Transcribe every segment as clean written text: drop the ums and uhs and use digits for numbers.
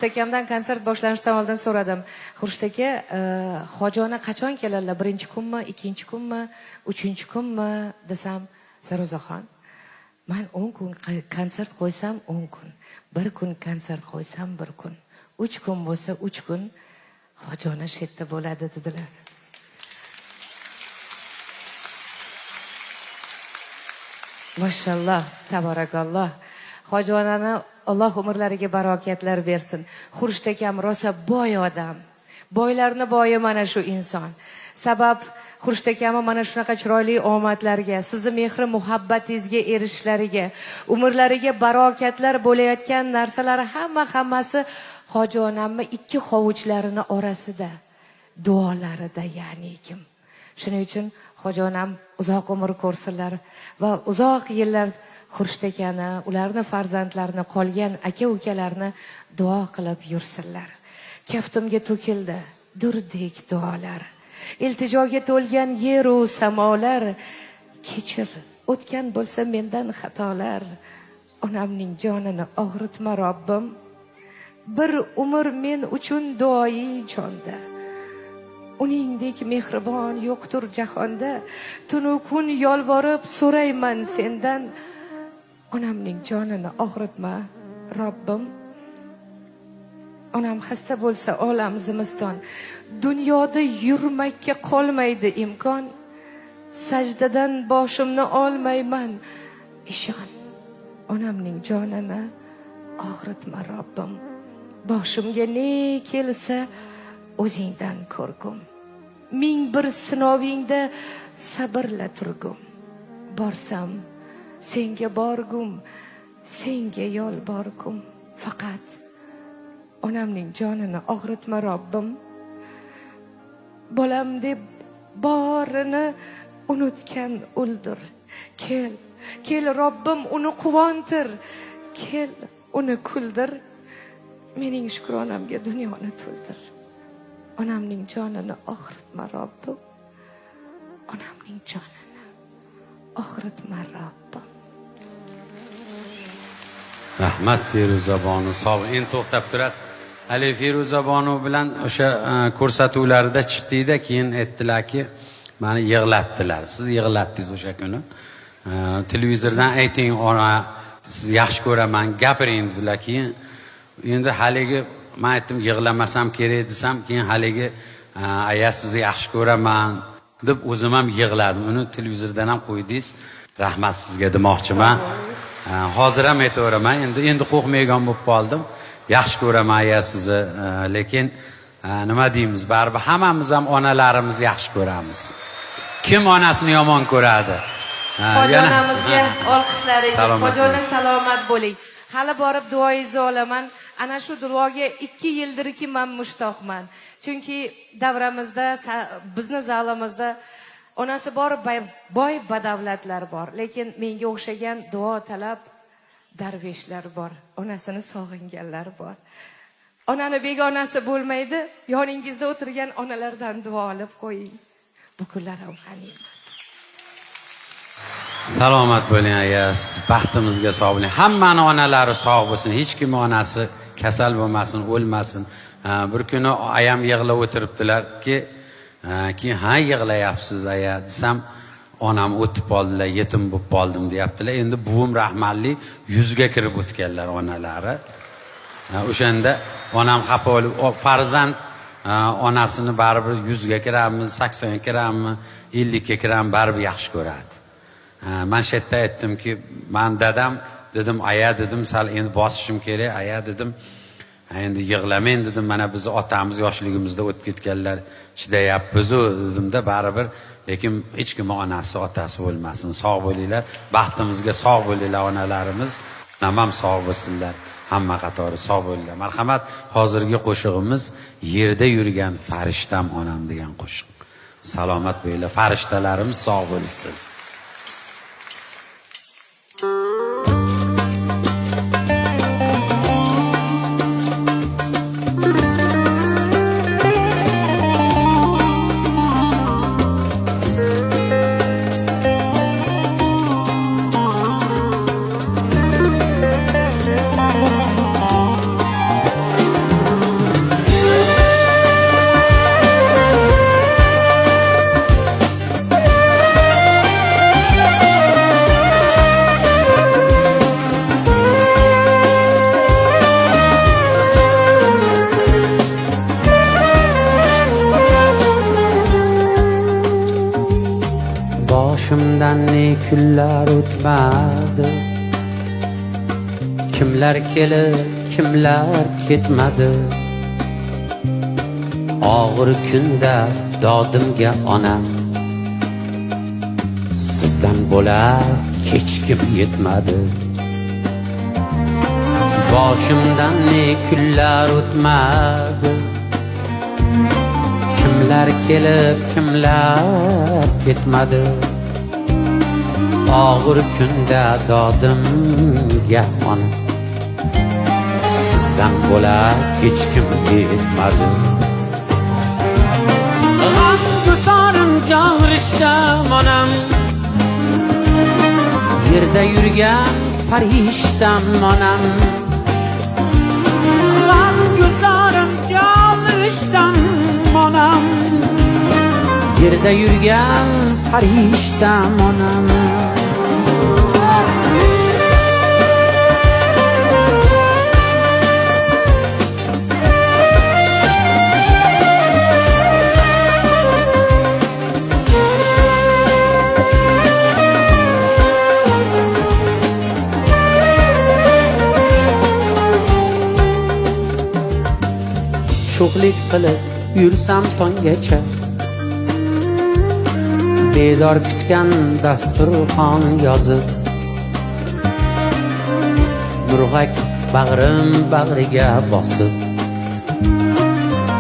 Akamdan konsert boshlanishidan oldin so'radim. Xurshid aka, Xojona qachon keladilar? Birinchi kunmi, ikkinchi kunmi, uchinchi kunmi desam, Feruzaxon, men 10 kun konsert qo'ysam 10 kun, bir kun konsert qo'ysam 1 kun, 3 kun bo'lsa 3 kun Xojona shu yerda bo'ladi dedilar. Mashalloh, tabarakalloh. Xojonani Alloh umrlariga barokatlar bersin. Xurshid akam rosa boy odam. Boylarni boyi mana shu inson. Sabab Xurshid akam mana shunaqa chiroyli omadlarga, sizni mehri muhabbatingizga erishishlariga, umrlariga barokatlar bo'layotgan narsalari hammasi Xojonamni ikki hovuchlarini orasida, duolarida, ya'ni kim. Shuning uchun Xojonam uzoq umr ko'rsinlar va uzoq yillar Xurshid akani, ularni farzandlarini, qolgan aka-ukalarni duo qilib yursinlar. Kaftimga to'kildi durdek duolar. Iltijoga to'lgan yer u samolar. Kechir, o'tgan bo'lsa mendan xatolar. Onamning jonini og'ritma Robbim. Bir umr men uchun duoyi jonda. Uningdek mehribon yo'qtur jahonda. Tunu kun yolvorib so'rayman sendan. Onamning jonini og'ritma Robbim. Onam xasta bo'lsa olam zimiston. Dunyoda yurmakka qolmaydi imkon. Sajdadan boshimni olmayman. Ishon. Onamning jonini og'ritma Robbim. Boshimga ne kelsa o'zingdan ko'rgum. Ming bir sinovingda sabrla turgum. Borsam senga borgum, senga yolborgum. Faqat onamning jonini og'ritma Robbim. Bolam deb borini unutgan o'ldir. Kel Robbim uni quvontir. Kel uni kuldir. Mening shukronamga dunyoni to'ldir. Onamning jonini og'ritma Robbim. Onamning jonini og'ritma Robbim. Rahmat Feruzabonu, sog' endi to'xtab turasiz. Hali Feruzabonu bilan o'sha ko'rsatuvlarda chiqdida, keyin aytdilarki, meni yig'latdilar. Siz yig'latdingiz o'sha kuni. Televizordan ayting, ona, siz yaxshi ko'raman, gapiring dedilar. Keyin endi haligi men aytdim, yig'lamasam kerak desam, keyin haligi aya sizni yaxshi ko'raman deb o'zim ham yig'ladim. Uni televizordan ham qo'ydingiz. Rahmat sizga demoqchiman. Hozir ham aytaveraman, endi qo'rqmaygan bo'lib qoldim. Yaxshi ko'raman aya sizni, lekin nima deymiz, baribir hammamiz ham onalarimizni yaxshi ko'ramiz. Kim onasini yomon ko'radi? Xojonamizga olqishlaringiz. Xojona salomat bo'ling. Hali borib duoingizni olaman. Ana shu duoga 2 yildirki men mushtoqman. Chunki davramizda, bizning zalimizda onasi bor, boy badavlatlar bor, lekin menga o'xshagan duo talab darveshlar bor, onasini sog'inganlar bor. Onani begonasi bo'lmaydi, yoningizda o'tirgan onalardan duo olib qo'ying. Bu kunlar ham g'animat. Salomat bo'ling aya, baxtimizga sog' bo'ling. Hammani onalari sog' bo'lsin, hech kim onasi kasal bo'lmasin, o'lmasin. Bir kuni ayam yig'lab o'tiribdilar-ki, keyin ha yig'layapsiz aya desam, onam o'tib qoldilar, yetim bo'lib qoldim deyaptilar. Endi buvim rahmatli 100 ga kirib o'tganlar onalari. O'shanda onam xafa bo'lib, farzand onasini baribir 100 ga kirammi, 80 ga kirammi, 50 ga kirammi baribir yaxshi ko'radi. Men shu yerda aytdimki, men dadam dedim, aya dedim, sal endi bosishim kerak, aya dedim. Endi yig'lamang dedim, mana biz otamiz yoshligimizda o'tib ketganlar, chidayapmiz dedimda, baribir, lekin hech kim onasi, otasi bo'lmasin, sog' bo'linglar, baxtimizga sog' bo'linglar onalarimiz, ham sog' bo'lsinlar, hamma qatori sog' bo'linglar. Marhamat, hozirgi qo'shig'imiz yerda yurgan farishtam onam degan qo'shiq. Salomat bo'linglar, farishtalarimiz sog' bo'lsin. boshimdan ne kunlar o'tmadi, kimlar kelib kimlar ketmadi. Og'ir kunda dodimga onam, sizdan bo'lar hech kim yetmadi. Boshimdan ne kunlar o'tmadi, kimlar kelib kimlar ketmadi. Og'ir kunda dodimga onam, sizdan bo'lar hech kim yetmadi. G'amguzorim jon rishtam onam, yerda yurgan farishtam onam. G'amguzorim jon rishtam onam, yerda yurgan farishtam onam. Sho'xlik qilib yursam tonggacha, bedor kutgan dasturxon yozib, murg'ak bag'rim bag'riga bosib,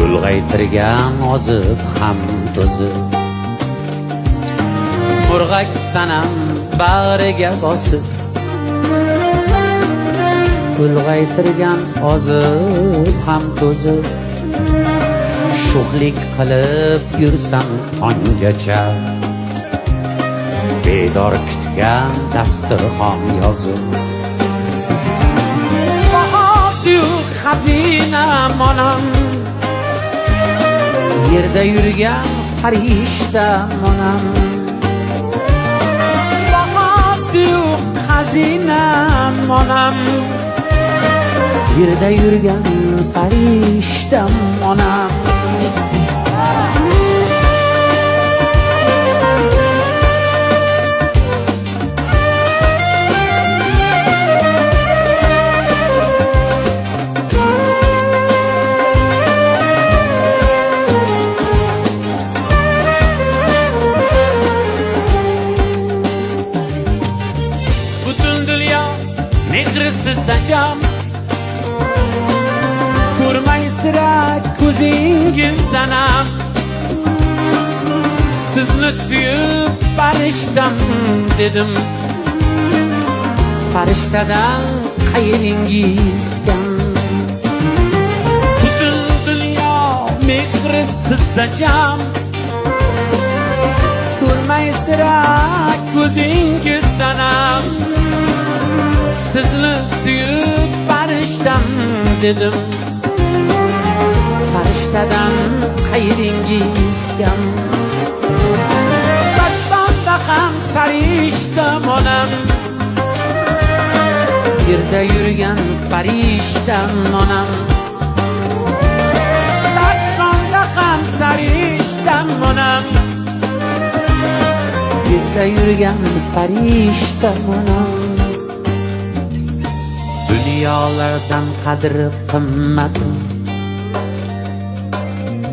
ulg'aytirgan ozib ham to'zib. Murg'ak tanam bag'riga bosib, ulg'aytirgan ozib ham to'zib. Sho'xlik qilib yursam tonggacha, bedor kutgan dasturxon yozib. Bahoyu xazinam onam, yerda yurgan farishtam onam. Bahoyu xazinam onam, yerda yurgan farishtam onam. Butun dunyo mehri sizda jam, ko'rmay sira ko'zingizdanam. Sizni suyib farishtam dedim, farishtadan qayeringiz kam. Butun dunyo mehri sizda jam, ko'rmay sira ko'zingizdanam. Sizni suyib farishtam dedim, farishtadan qayeringiz kam. Saksonda ham farishtam onam, yerda yurgan farishtam onam. Saksonda ham farishtam onam, yerda yurgan farishtam onam. Dunyolardan qadri qimmatim,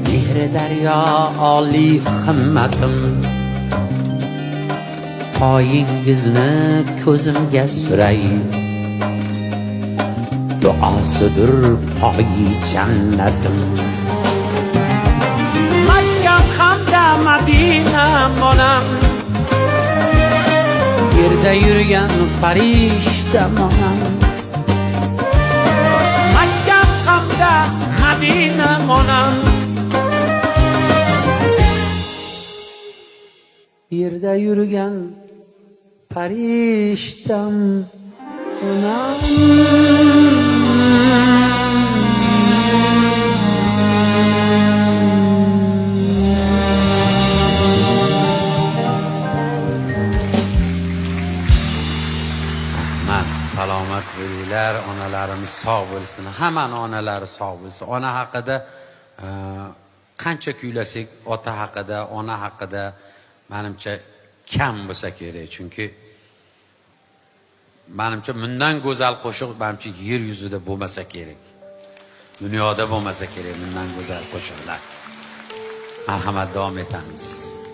mehri daryo oliy himmatim. Poyingizni ko'zimga suray, duosidir poyi jannatim. Makkam hamda Madinam onam, yerda yurgan farishtam onam. Makkam hamda Madinam onam, yerda yurgan farishtam onam. Rahmat, salomat bo'linglar, onalarimiz sog' bo'lsin, hammani onalari sog' bo'lsin. Ona haqida qancha kuylasak, ota haqida, ona haqida menimcha kam bo'lsa kerak. Chunki menimcha bundan go'zal qo'shiq menimcha yer yuzida bo'lmasa kerak. Dunyoda bo'lmasa kerak bundan go'zal qo'shiqlar. Marhamat, davom etamiz.